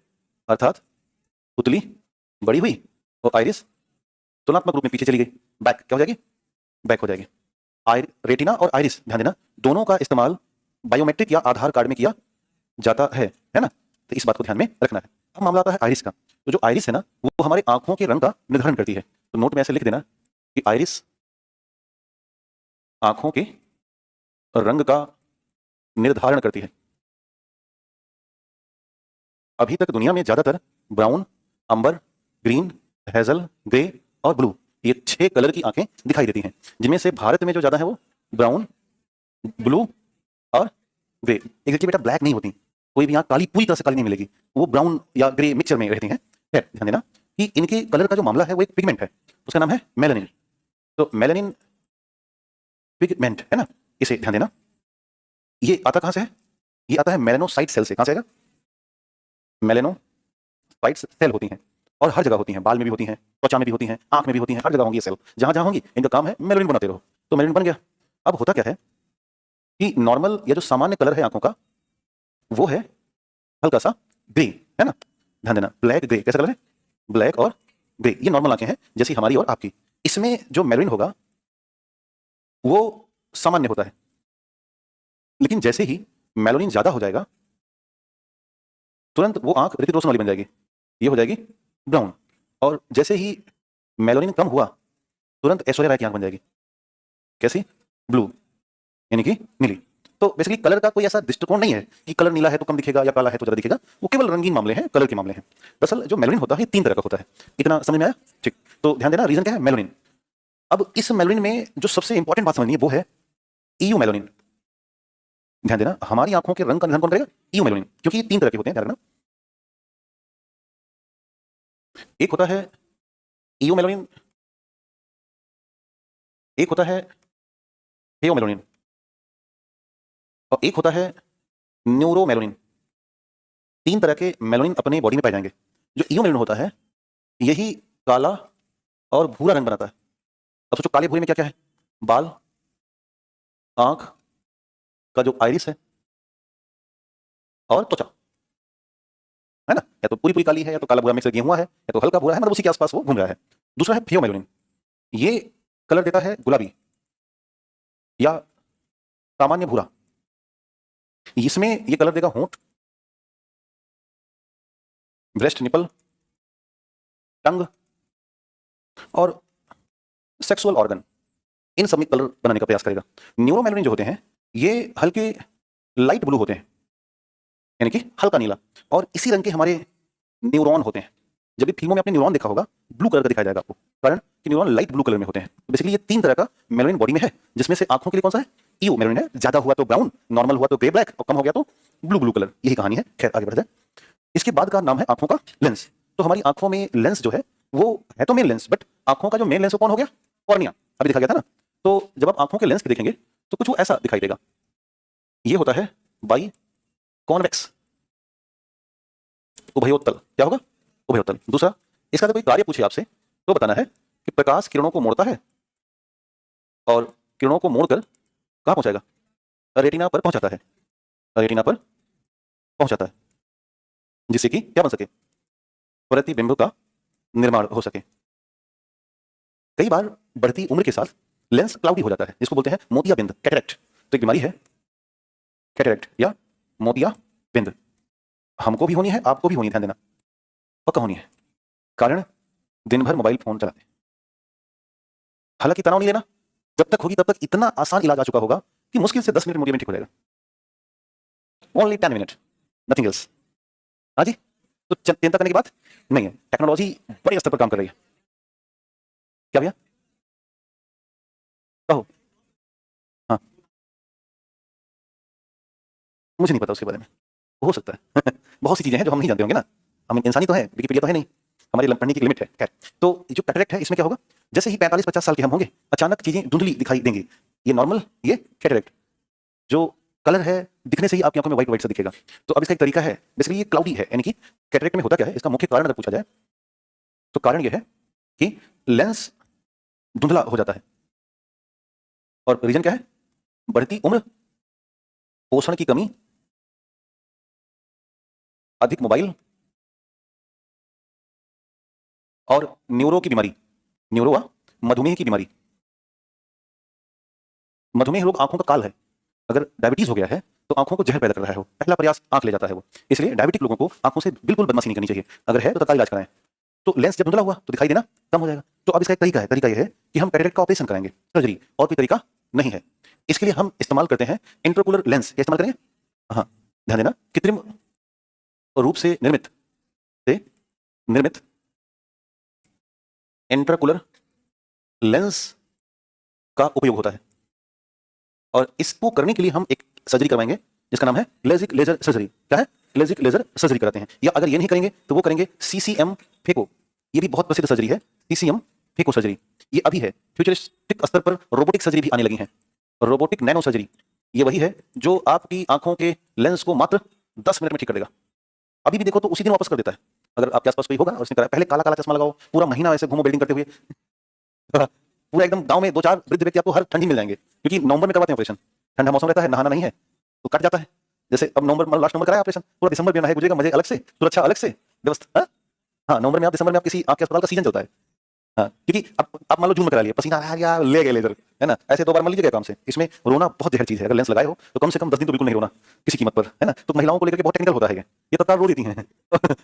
अर्थात पुतली बड़ी हुई और आइरिस तुलनात्मक रूप में पीछे चली गई, बैक क्या हो जाएगी, बैक हो जाएगी। रेटिना और आइरिस, ध्यान देना, दोनों का इस्तेमाल बायोमेट्रिक या आधार कार्ड में किया जाता है ना। तो इस बात को ध्यान में रखना है। अब मामला आता है आइरिस का। तो जो आइरिस है ना वो हमारे आंखों के रंग का निर्धारण करती है। तो नोट में ऐसे लिख देना कि आइरिस आंखों के रंग का निर्धारण करती है। अभी तक दुनिया में ज्यादातर ब्राउन, अंबर, ग्रीन, हेजल, ग्रे और ब्लू, ये 6 कलर की आंखें दिखाई देती हैं, जिनमें से भारत में जो ज्यादा है वो ब्राउन, ब्लू और ग्रे। एक देखिए बेटा, ब्लैक नहीं होती, कोई भी आंख काली पूरी तरह से काली नहीं मिलेगी, वो ब्राउन या ग्रे मिक्सचर में रहती हैं। ध्यान देना कि इनके कलर का जो मामला है वो एक पिगमेंट है, उसका नाम है मेलानिन। तो मेलानिन पिगमेंट है ना, इसे ध्यान देना। ये आता कहां से है, ये आता है मेलानोसाइट सेल से। कहां से आएगा, मेलानोसाइट सेल होती हैं और हर जगह होती हैं, बाल में भी होती हैं, त्वचा में भी होती हैं, आंख में भी होती हैं, हर जगह होंगी ये सेल। जहां जहां होंगी इनका काम है मेलानिन बनाते रहो। तो मेलानिन बन गया। अब होता क्या है कि नॉर्मल या जो सामान्य कलर है आंखों का वो है हल्का सा ग्रे, है ना। ध्यान देना, ब्लैक ग्रे, कैसा कलर है, ब्लैक और ग्रे, ये नॉर्मल आंखें हैं जैसी हमारी और आपकी। इसमें जो मेलानिन होगा वो सामान्य होता है, लेकिन जैसे ही मेलानिन ज्यादा हो जाएगा तुरंत वो आंख ऋतिक रोशन वाली बन जाएगी, ये हो जाएगी ब्राउन। और जैसे ही मेलानिन कम हुआ तुरंत ऐश्वर्या राय की आंख बन जाएगी, कैसी, ब्लू, यानी कि नीली। तो बेसिकली कलर का कोई ऐसा दृष्टिकोण नहीं है कि कलर नीला है तो कम दिखेगा या काला है तो ज्यादा दिखेगा, वो केवल रंगीन मामले हैं, कलर के मामले हैं। दरअसल जो मेलानिन होता है 3 तरह का होता है। इतना समझ में आया, ठीक। तो ध्यान देना, रीजन क्या है, मेलानिन। अब इस मेलानिन में जो सबसे इंपॉर्टेंट बात समझनी है वो है ईयू मेलानिन। ध्यान देना, हमारी आंखों के रंग का निर्धारण कौन करेगा, ईयू मेलानिन, क्योंकि ये 3 तरह के होते हैं, ध्यान रखना। एक होता है ईयू मेलानिन, एक होता है हेयो मेलानिन, और एक होता है न्यूरो मेलानिन। 3 तरह के मेलानिन अपने बॉडी में पाए जाएंगे। जो ईयू मेलानिन होता है यही काला और भूरा रंग बनाता है। अब सोचो काले भूरे में क्या क्या है, बाल, आंख का जो आइरिस है और त्वचा। है ना, या तो पूरी पूरी काली है, या तो काला भूरा मिक्स गेहूं हुआ है, या तो हल्का भूरा है, मतलब उसी के आसपास वो घूम रहा है। दूसरा है फियोमेलोनिन, ये कलर देता है गुलाबी या सामान्य भूरा। इसमें ये कलर देगा होंठ, ब्रेस्ट निपल, टंग और सेक्सुअल ऑर्गन, इन सब में कलर बनाने का प्रयास करेगा। न्यूरोमेलानिन जो होते हैं ये हल्के लाइट ब्लू होते हैं, यानी कि हल्का नीला, और इसी रंग के हमारे न्यूरॉन होते हैं। जब भी फिल्मों में आपने न्यूरॉन देखा होगा ब्लू कलर का दिखाया जाएगा आपको, कारण कि न्यूरॉन लाइट ब्लू कलर में होते हैं। तो बेसिकली ये 3 तरह का मेलानिन बॉडी में है, जिसमें से आंखों के लिए कौन सा है, ईओ मेलानिन है, ज्यादा हुआ तो ब्राउन, नॉर्मल हुआ तो ग्रे ब्लैक, और कम हो गया तो ब्लू ब्लू कलर। यही कहानी है। खैर आगे बढ़ जाए। इसके बाद का नाम है आंखों का लेंस। तो हमारी आंखों में लेंस जो है वो है तो मेन लेंस, बट आंखों का जो मेन लेंस वो कौन हो गया, कॉर्निया, अभी देखा गया था ना। तो जब आप आंखों के लेंस देखेंगे तो कुछ वो ऐसा दिखाई देगा। ये होता है बाई कॉन्वेक्स उभयोत्तल। क्या होगा, उभयोत्तल। दूसरा, इसका अगर कोई कार्य पूछे आपसे तो बताना है कि प्रकाश किरणों को मोड़ता है और किरणों को मोड़कर कहां पहुंचाएगा, रेटिना पर पहुंचाता है, रेटिना पर पहुंचाता है, जिससे कि क्या बन सके, प्रतिबिंब का निर्माण हो सके। कई बार बढ़ती उम्र के साथ लेंस क्लाउडी हो जाता है, जिसको बोलते हैं मोतियाबिंद, कैटरेक्ट। तो एक बीमारी है कैटरेक्ट या मोतियाबिंद। हमको भी होनी है, आपको भी होनी है, ध्यान देना, पक्का होनी है। कारण दिन भर मोबाइल फोन चलाते हैं। हालांकि तनाव नहीं लेना, जब तक होगी तब तक इतना आसान इलाज आ चुका होगा कि मुश्किल से 10 मिनट मोतियाबिंद ठीक हो जाएगा। Only 10 minute, nothing else. हाँ जी, तो चिंता करने की बात नहीं है। टेक्नोलॉजी बड़े स्तर पर काम कर रही है। क्या भैया, कहो। हाँ, मुझे नहीं पता उसके बारे में, हो सकता है बहुत सी चीजें हैं जो हम नहीं जानते होंगे ना, हम इंसानी तो है, विकिपीडिया तो है नहीं, हमारी पढ़ने की लिमिट है। खैर, तो जो कैटरेक्ट है इसमें क्या होगा, जैसे ही 45-50 साल के हम होंगे अचानक चीजें धुंधली दिखाई देंगी। ये नॉर्मल, ये कैटरेक्ट। जो कलर है दिखने से ही आपकी आंखों में व्हाइट व्हाइट सा दिखेगा। तो अब इसका एक तरीका है, बेसिकली ये क्लाउडी है, यानी कि कैटरेक्ट में होता क्या है, इसका मुख्य कारण अगर पूछा जाए तो कारण यह है कि लेंस धुंधला हो जाता है। और रीजन क्या है, बढ़ती उम्र, पोषण की कमी, अधिक मोबाइल और न्यूरो की बीमारी। न्यूरो मधुमेह की बीमारी। मधुमेह रोग आंखों का काल है। अगर डायबिटीज हो गया है तो आंखों को जहर पैदा कर रहा है, वो पहला प्रयास आंख ले जाता है वो। इसलिए डायबिटिक लोगों को आंखों से बिल्कुल बदमाशी नहीं करनी चाहिए, अगर है तो तत्काल इलाज कराएं। तो लेंस जब धुंधला हुआ तो दिखाई देना कम हो जाएगा। तो अब इसका एक तरीका है, तरीका यह है कि हम कैटरेक्ट का ऑपरेशन कराएंगे, सर्जरी, और कोई तरीका नहीं है। इसके लिए हम इस्तेमाल करते हैं इंट्राओकुलर लेंस। क्या इस्तेमाल करेंगे, हाँ ध्यान देना, कृत्रिम रूप से निर्मित इंट्राकुलर लेंस का उपयोग होता है। और इसको करने के लिए हम एक सर्जरी करवाएंगे जिसका नाम है लेजिक लेजर सर्जरी। क्या है, लेजिक लेजर सर्जरी कराते हैं। या अगर ये नहीं करेंगे तो वो करेंगे सीसीएम फेको। ये भी बहुत प्रसिद्ध सर्जरी है, सीसीएम फेको सर्जरी। ये अभी है, फ्यूचरिस्टिक स्तर पर रोबोटिक सर्जरी भी आने लगी है। रोबोटिक नैनो सर्जरी, ये वही है जो आपकी आंखों के लेंस को मात्र 10 मिनट में ठीक कर देगा। अभी भी देखो तो उसी दिन वापस कर देता है। अगर आपके आसपास कोई होगा और उसने करा, पहले काला काला चश्मा लगाओ, पूरा महीना ऐसे घूमो बिल्डिंग करते हुए पूरा एकदम गांव में 2-4 वृद्ध व्यक्ति आपको हर ठंडी मिल जाएंगे, क्योंकि नवंबर में करवाते हैं ऑपरेशन, ठंडा मौसम रहता है, नहाना नहीं है तो कट जाता है। जैसे अब नवंबर, लास्ट नवंबर कराया ऑपरेशन, पूरा दिसंबर में नहाए गुजरेगा, मजे अलग से, सुरक्षा अलग से, व्यवस्था। हाँ, नवंबर में आप, दिसंबर में आप किसी आपके अस्पताल का सीजन चलता है। हाँ, क्योंकि अब मान लो जून में करा लिया, पसीना आ गया, ले गए लेजर, है ना, ऐसे 2 बार मान लीजिएगा काम से। इसमें रोना बहुत जहर चीज है, अगर लेंस लगाए हो तो कम से कम 10 दिन तो बिल्कुल नहीं रोना किसी कीमत पर, है ना। तो महिलाओं को लेकर के बहुत टेक्निकल होता है ये तत्काल रो देती हैं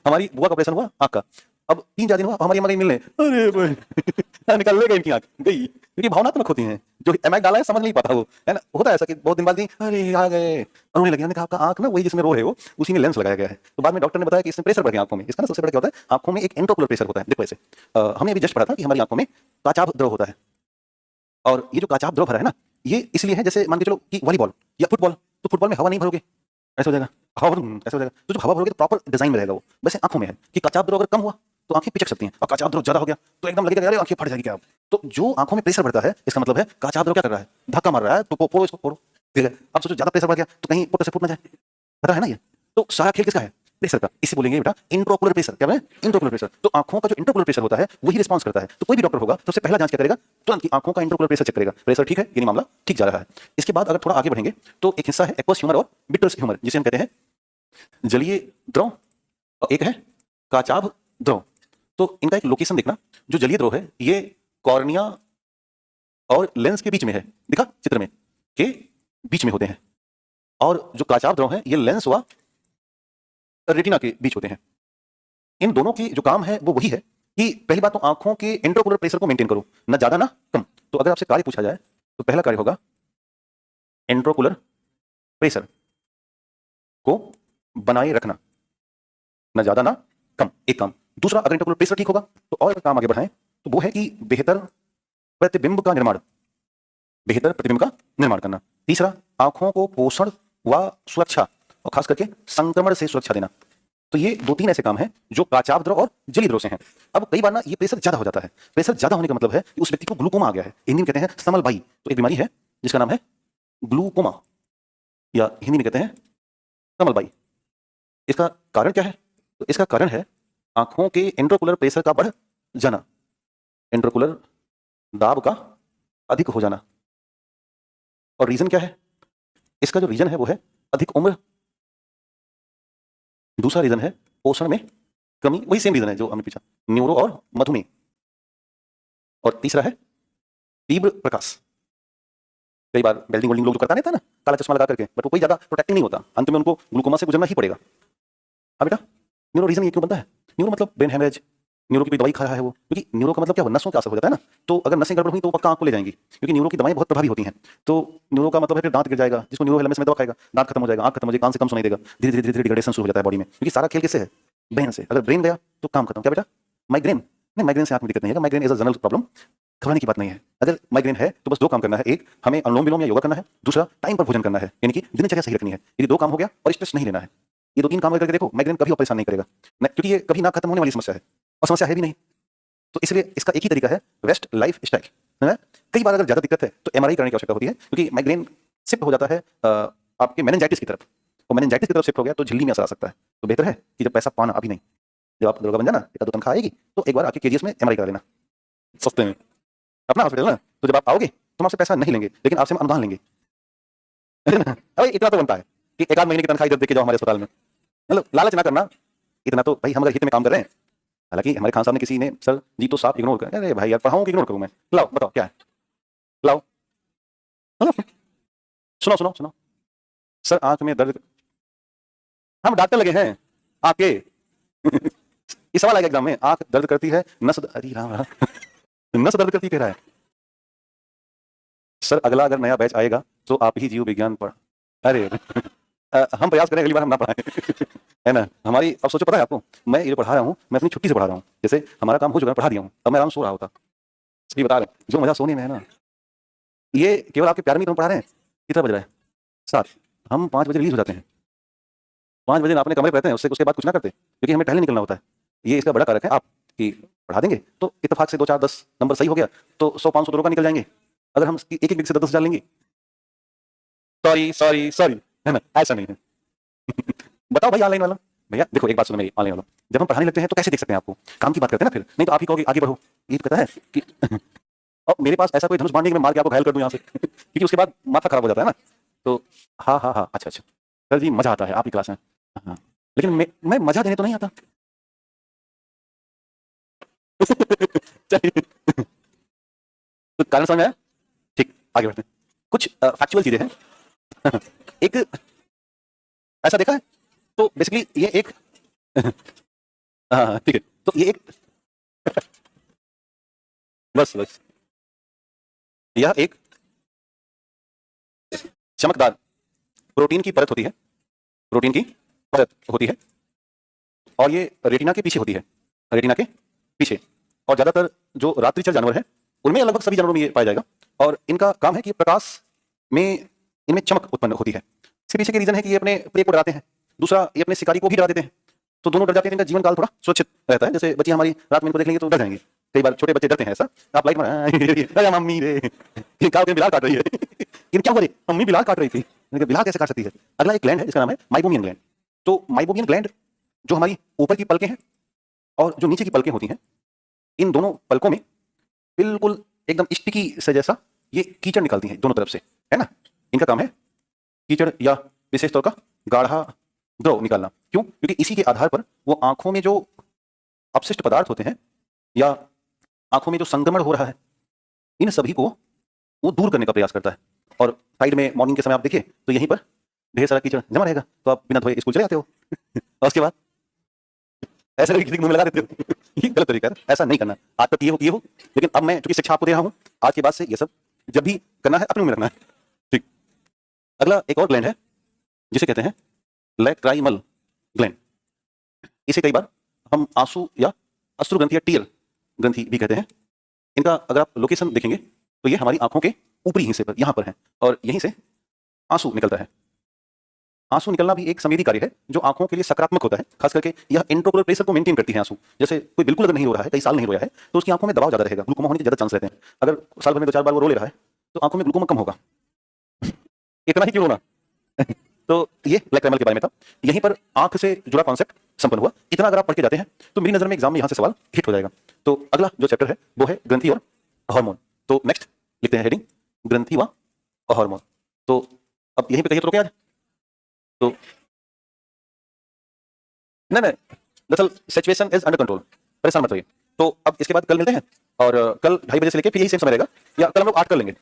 हमारी बुआ का ऑपरेशन हुआ आंख का, अब 3-4 दिन हुआ, हमारी अम्मा गई मिलने, अरे भाई निकल ले गई इनकी आंख गई, क्योंकि भावनात्मक होती हैं। जो एमआई डाला है समझ नहीं पाता वो, है ना। होता है ऐसा कि बहुत दिन बाद नहीं, अरे आ गए, रोने लगे। हमने कहा आपका आंख ना वही जिसमें रो है वो, उसी में लेंस लगाया गया है। तो बाद में डॉक्टर ने बताया कि इसमें प्रेशर बढ़ गया आंखों में। इसका ना सबसे बड़ा क्या होता है, आंखों में एक इंट्राओकुलर प्रेशर होता है। देखो ऐसे, हमने अभी जस्ट पढ़ा था कि हमारी आंखों में काचाभ द्रव होता है, और ये जो काचाभ द्रव भरा है ना, ये इसलिए है, जैसे मान के चलो कि वॉलीबॉल या फुटबॉल, तो फुटबॉल में हवा नहीं भरोगे, ऐसा हो जाएगा, हवा ऐसा हो जाएगा। तो जो हवा भरोगे तो प्रॉपर डिजाइन में रहेगा वो। वैसे आंखों में है कि काचाभ द्रव अगर कम हुआ तो आंखें पिचक सकती हैं, और काचाभ द्रव ज्यादा हो गया तो एकदम लगेगा अरे आंखें फट जाएगी क्या। तो जो आंखों में प्रेशर बढ़ता है इसका मतलब है काचाभ द्रव क्या कर रहा है, धक्का मार रहा है, तो फोड़ो इसको, फोड़ो, ठीक है। अब सोचो ज्यादा प्रेशर बढ़ गया तो कहीं फुट से फुट ना जाए, पता है ना। ये तो सारा खेल किसका है, प्रेशर का। इसे बोलेंगे बेटा इंट्राओकुलर प्रेशर। क्या है, इंट्राओकुलर प्रेशर। तो आंखों का जो इंट्राओकुलर प्रेशर होता है वही रिस्पांस करता है। तो कोई भी डॉक्टर होगा सबसे पहला जांच क्या करेगा, तुरंत की आंखों का इंट्राओकुलर प्रेशर चेक करेगा, प्रेशर ठीक है यानी मामला ठीक जा रहा है। इसके बाद अगर थोड़ा आगे बढ़ेंगे तो एक हिस्सा है एक्वस ह्यूमर और बिट्रस ह्यूमर, जिसे हम कहते हैं जलीय द्रव और एक है काचाभ द्रव। तो इनका एक लोकेशन देखना, जो जलीय द्रव है ये कॉर्निया और लेंस के बीच में है, दिखा चित्र में के बीच में होते हैं, और जो काचाभ द्रव है ये लेंस व रेटिना के बीच होते हैं। इन दोनों की जो काम है वो वही है कि पहली बात तो आंखों के इंट्राओकुलर प्रेशर को मेंटेन करो, ना ज्यादा ना कम। तो अगर आपसे कार्य पूछा जाए तो पहला कार्य होगा इंट्राओकुलर प्रेशर को बनाए रखना, ना ज्यादा ना कम, एक काम। दूसरा, अगर इंट्राओकुलर प्रेशर ठीक होगा तो और काम आगे बढ़ाएं तो वो है कि बेहतर प्रतिबिंब का निर्माण, बेहतर प्रतिबिंब का निर्माण करना। तीसरा, आंखों को पोषण व सुरक्षा और खास करके संक्रमण से सुरक्षा देना। तो ये 2-3 ऐसे काम हैं जो काचाभ द्रव और जलीय द्रव से हैं। अब कई बार ना ये प्रेशर ज्यादा हो जाता है। प्रेशर ज्यादा होने का मतलब है कि उस व्यक्ति को ग्लूकोमा आ गया है, हिंदी में कहते हैं समलबाई। तो एक बीमारी है जिसका नाम है ग्लूकोमा, या हिंदी में कहते हैं समलबाई। इसका कारण क्या है? तो इसका कारण है आंखों के इंट्राओकुलर प्रेशर का बढ़ जाना, इंट्राओकुलर दाब का अधिक हो जाना। और रीजन क्या है? इसका जो रीजन है वो है अधिक उम्र। दूसरा रीजन है पोषण में कमी, वही सेम रीजन है जो हमने पूछा, न्यूरो और मधुमेह। और तीसरा है तीव्र प्रकाश। कई बार वेल्डिंग लोग जो करता नहीं था ना काला चश्मा लगा करके, बट वो कोई ज्यादा प्रोटेक्टिंग नहीं होता, अंत में उनको ग्लूकोमा से गुजरना ही पड़ेगा। हाँ बेटा, न्यूरो रीजन ये क्यों बनता है? न्यूरो मतलब ब्रेन हेमरेज, न्यूरो की कोई दवाई खा रहा है वो, क्योंकि न्यूरो का मतलब क्या हो, नसों का असर हो जाता है ना। तो अगर नसें गड़बड़ हुई तो पक्का आंख को ले जाएंगी, क्योंकि न्यूरो की दवाएं बहुत प्रभावी होती हैं। तो न्यूरो का मतलब है फिर दांत गिर जाएगा, जिसको न्यूरो है लंबे समय दवा खाएगा, दांत खत्म हो जाएगा, आंख खत्म हो जाएगी, कान से कम सुनाई देगा, धीरे धीरे धीरे डिग्रेडेशन शुरू हो जाता है बॉडी में, क्योंकि सारा खेल किससे है? ब्रेन से। अगर ब्रेन गया तो काम खत्म। क्या बेटा? माइग्रेन नहीं, माइग्रेन से आंख में दिक्कत नहीं है, migraine is a general problem, घबराने की बात नहीं है। अगर माइग्रेन है तो बस 2 काम करना है, एक हमें अनुलोम विलोम या योगा करना है, दूसरा टाइम पर भोजन करना है, यानी कि दिनचर्या सही रखनी है। यदि 2 काम हो गया और स्ट्रेस नहीं लेना है, ये 2-3 काम करके देखो, माइग्रेन कभी परेशान नहीं करेगा, क्योंकि ये कभी ना खत्म होने वाली समस्या है और समस्या है भी नहीं। तो इसलिए इसका एक ही तरीका है, वेस्ट लाइफ स्टाइल, है ना? कई बार अगर ज्यादा दिक्कत है तो एमआरआई करने की आवश्यकता होती है, क्योंकि माइग्रेन शिफ्ट हो जाता है आपके मेनिंजाइटिस की तरफ, और मेनिंजाइटिस की तरफ शिफ्ट हो गया तो झिल्ली में असर आ सकता है। तो बेहतर है कि जब पैसा पाना अभी नहीं, जब आप दरोगा बन जाना, एक 2 तनख्वाह आएगी तो एक बार आके केजीएस में एमआरआई करा लेना, सस्ते में, अपना हॉस्पिटल ना। तो जब आप आओगे तो हम आपसे पैसा नहीं लेंगे, लेकिन आपसे हम अनुदान लेंगे। अरे इतना तो बनता है कि 1 आध महीने की तनख्वाह इधर दे के जाओ हमारे अस्पताल में, मतलब लालच ना करना इतना तो भाई, हम अगर हित में काम कर रहे हैं। हालांकि हमारे खान साहब ने किसी ने सर जी तो साफ इग्नोर कर, अरे भाई यार पढ़ाऊं कि इग्नोर करूं मैं? लाओ बताओ क्या है, लाओ सुनो सुनो सुनो। सर आंख में दर्द, हम डॉक्टर लगे हैं आपके। इस सवाल आएगा एग्जाम में, आंख दर्द करती है, नस, अरे राम राम, नस दर्द करती कह रहा है। सर अगला अगर नया बैच आएगा तो आप ही जीव विज्ञान पढ़, अरे हम प्रयास करें अगली बार हम ना पढ़ाएं। है ना? हमारी, अब सोचो, पता है आपको, मैं ये पढ़ा रहा हूँ, मैं अपनी छुट्टी से पढ़ा रहा हूँ। जैसे हमारा काम हो चुका है, पढ़ा दिया हूँ, अब मैं आराम सो रहा होता। सही बता रहे, जो मजा सोने में है ना, ये केवल आपके प्यार में तो हम पढ़ा रहे हैं। कितना बज रहा है? 7। हम 5 बजे रिलीज हो जाते हैं, 5 बजे अपने कमरे पे रहते हैं, उसके बाद कुछ ना करते, क्योंकि हमें पहले निकलना होता है। ये इसका बड़ा कारक है आप, कि पढ़ा देंगे तो इत्तेफाक से 2, 4, 10 नंबर सही हो गया तो 100-500 तो रोका निकल जाएंगे। अगर हम एक एक से 10 डाल लेंगे, सॉरी सॉरी सॉरी, है ना? ऐसा नहीं है। बताओ भाई ऑनलाइन वाला, भैया देखो एक बात सुनो मेरी, ऑनलाइन वाला, जब हम पढ़ाने लगते हैं तो कैसे देख सकते हैं आपको? काम की बात करते हैं ना फिर, नहीं तो आप ही कहोगे आगे बढ़ो। ये तो कहता है कि और मेरे पास ऐसा कोई धनुष बाण नहीं कि मैं मार के आपको घायल कर दूं यहाँ से, क्योंकि उसके बाद माथा खराब हो जाता है ना। तो हाँ हाँ हाँ, अच्छा अच्छा सर जी, मजा आता है आपकी क्लास में। हाँ, लेकिन मैं मजा देने तो नहीं आता। चलिए, तो कारण समझ में आया? ठीक, आगे बढ़ते हैं। कुछ फैक्चुअल चीजें हैं। एक ऐसा देखा है, तो बेसिकली ये एक हाँ ठीक है, तो ये एक बस बस, यह एक चमकदार प्रोटीन की परत होती है, प्रोटीन की परत होती है, और ये रेटिना के पीछे होती है, रेटिना के पीछे। और ज्यादातर जो रात्रिचर जानवर है उनमें, लगभग सभी जानवरों में ये पाया जाएगा, और इनका काम है कि प्रकाश में इनमें चमक उत्पन्न होती है। इसके पीछे के रीजन है कि ये अपने प्रे को डराते हैं, दूसरा ये अपने शिकारी को भी डरा देते हैं, तो दोनों डर जाते हैं, इनका जीवन काल थोड़ा सुरक्षित रहता है। जैसे बच्चे हमारी रात में इनको देख लेंगे तो डर जाएंगे, कई बार छोटे बच्चे डरते हैं ऐसा, आप लाइट मारा मम्मी रे, क्या बिलाल काट रही है, इन क्या करे मम्मी बिलाल काट रही थी, बिलाल कैसे काट सकती है? अगला एक ग्लैंड है जिसका नाम है माइबोमियन ग्लैंड। तो माइबोमियन ग्लैंड जो हमारी ऊपर की पलकें हैं और जो नीचे की पलकें होती हैं, इन दोनों पलकों में बिल्कुल एकदम स्टिकी से जैसा ये कीचड़ निकालती हैं दोनों तरफ से, है ना? इनका काम है कीचड़ या विशेष तौर का गाढ़ा द्रव निकालना। क्यों? क्योंकि इसी के आधार पर वो आंखों में जो अपशिष्ट पदार्थ होते हैं या आंखों में जो संक्रमण हो रहा है, इन सभी को वो दूर करने का प्रयास करता है। और साइड में मॉर्निंग के समय आप देखिए तो यहीं पर ढेर सारा कीचड़ जमा रहेगा, तो आप बिना धोए स्कूल चले जाते हो। और उसके बाद ऐसे करके किसी के मुंह में लगा देते हो। ये गलत तरीका है, ऐसा नहीं करना। आज तक किए हो, लेकिन अब मैं चूंकि शिक्षा आपको दे रहा हूं, आज के बाद से ये सब जब भी करना है अपने मुंह में रखना है। ठीक। अगला एक और ग्लैंड है जिसे कहते हैं लैक्राइमल ग्लैंड। इसे कई बार हम आंसू या अश्रु ग्रंथि या टीयर ग्रंथि भी कहते हैं। इनका अगर आप लोकेशन देखेंगे तो ये हमारी आंखों के ऊपरी हिस्से पर यहां पर है और यहीं से आंसू निकलता है। आंसू निकलना भी एक संवेदी कार्य है जो आंखों के लिए सकारात्मक होता है। खास करके यह इंट्राओकुलर प्रेशर को मेंटेन करती है आंसू। जैसे कोई बिल्कुल अगर नहीं रो रहा है, कई साल नहीं रोया है, तो उसकी आंखों में दबाव ज्यादा रहेगा, ग्लूकोमा होने के ज्यादा चांस रहते हैं। अगर साल भर में 2-4 बार वो रो ले रहा है तो आंखों में ग्लूकोमा कम होगा। इतना ही क्यों रोना? तो ये लैक्राइमल के बारे में था। यहीं पर आंख से जुड़ा कॉन्सेप्ट संपन्न हुआ। इतना अगर आप पढ़ के जाते हैं तो मेरी नजर में एग्जाम में यहां से सवाल हिट हो जाएगा। तो अगला जो चैप्टर है वो है ग्रंथि और हार्मोन। तो नेक्स्ट लिखते हैं हेडिंग ग्रंथि व हार्मोन। तो अब यहीं पे कहिए तो रोके आज। तो नहीं नहीं, दरअसल सिचुएशन इज अंडर कंट्रोल, परेशान मत होइए। तो अब इसके बाद कल मिलते हैं और कल 2:30 बजे से लेके फिर यही सेम समय रहेगा, या कल हम लोग 8 कर लेंगे।